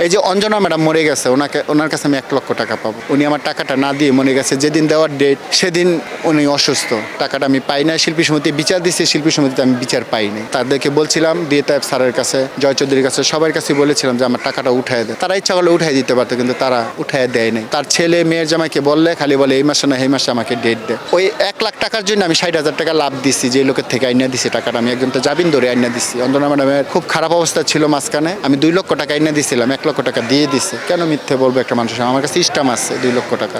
এই যে অঞ্জনা ম্যাডাম মরে গেছে, ওনার কাছে আমি 1 লক্ষ টাকা পাবো। উনি আমার টাকাটা না দিয়ে মরে গেছে, যেদিন দেওয়ার ডেট সেদিন উনি অসুস্থ, টাকাটা আমি পাই না। শিল্পী সমিতি বিচার দিচ্ছে, শিল্পী সমিতিতে আমি বিচার পাই নাই। তাদেরকে বলছিলাম, দিয়ে তাইব স্যারের কাছে, জয় চৌধুরীর কাছে, সবার কাছে বলেছিলাম যে আমার টাকাটা উঠায় দেয়। তারা ইচ্ছা করলে উঠাই দিতে পারতো, কিন্তু তারা উঠায় দেয় নাই। তার ছেলে মেয়ের জামাইকে বললে খালি বলে এই মাসে না এই মাসে আমাকে ডেট দেয়। ওই 1 লাখ টাকার জন্য আমি 60,000 টাকা লাভ দিচ্ছি, যে লোকের থেকে আইনা দিছি টাকাটা। আমি একজন তো জামিন ধরে আইনা দিচ্ছি। অঞ্জনা ম্যাডামের খুব খারাপ অবস্থা ছিল মাঝখানে, আমি 2 লক্ষ টাকা আইনা দিছিলাম, 1 লক্ষ টাকা দিয়ে দিছে। কেন মিথ্যে বলবো একটা মানুষ? আমার কাছে স্টাম আছে 2 লক্ষ টাকা।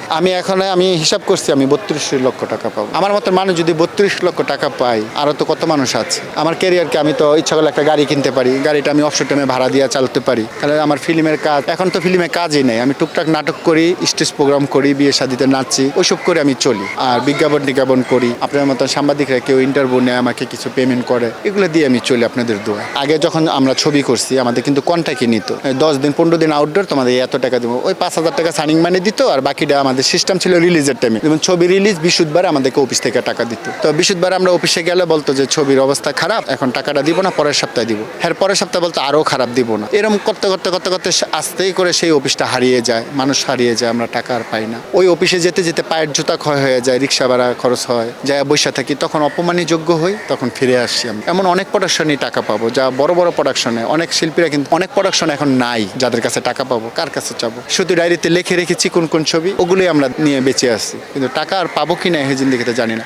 আমি হিসাব করছি আমি 32 লক্ষ টাকা পাবো। আমার মতো মানুষ যদি 32 লক্ষ টাকা পাই, আরো তো কত মানুষ আছে। আমার ক্যারিয়ারকে আমি তো ইচ্ছা করলে একটা গাড়ি কিনতে পারি, গাড়িটা আমি অবসর টাইমে ভাড়া দিয়ে চালাতে পারি। তাহলে আমার ফিল্মের কাজ, এখন তো ফিল্মে কাজই নেই, আমি টুকটাক নাটক করি, স্টেজ প্রোগ্রাম করি, বিয়ে শাদিতে নাচি, ওইসব করে আমি চলি। আর বিজ্ঞাপন করি। আপনার মতো সাংবাদিকরা কেউ ইন্টারভিউ নেয়, আমাকে কিছু পেমেন্ট করে, এগুলো দিয়ে আমি চলি আপনাদের দোয়া। আগে যখন আমরা ছবি করছি আমাদের কিন্তু কন্ট্রাক্টই নিত, 10 দিন 15 দিন আউটডোর, তোমাদের এত টাকা দেবো। ওই 5,000 টাকা সাইনিং মানি দিত, আর বাকিটা আমাদের সিস্টেম ছিল রিলিজের টাইমে। যেমন ছবি রিলিজ বৃহস্পতিবার আমাদেরকে অফিস থেকে টাকা দিত। তো বৃহস্পতিবার আমরা অফিসে গেলে বলতো যে ছবির অবস্থা খারাপ, এখন টাকাটা দিব না, পরের সপ্তাহে দিব। হ্যাঁ, পরের সপ্তাহে বলতো আরও খারাপ দিব না। এরকম করতে করতে করতে করতে আস্তেই করে সেই অফিসটা হারিয়ে যায়, মানুষ হারিয়ে যায়, আমরা টাকা আর পাই না। ওই অফিসে যেতে যেতে পায়ের জুতা ক্ষয় হয়ে যায়, রিক্সা ভাড়া খরচ হয়, যা বৈশা থাকি, তখন অপমানী যোগ্য হই, তখন ফিরে আসছি আমি। এমন অনেক প্রোডাকশনই টাকা পাবো, যা বড় বড় প্রোডাকশনে অনেক শিল্পীরা, কিন্তু অনেক প্রোডাকশন এখন নাই যাদের কাছে টাকা পাবো। কার কাছে চাবো? শুধু ডায়েরিতে লিখে রেখেছি কোন কোন ছবি, ওগুলোই আমরা নিয়ে বেঁচে আসছি, কিন্তু টাকা আর পাবো কিনা এই জিন্দিগিতে জানি না।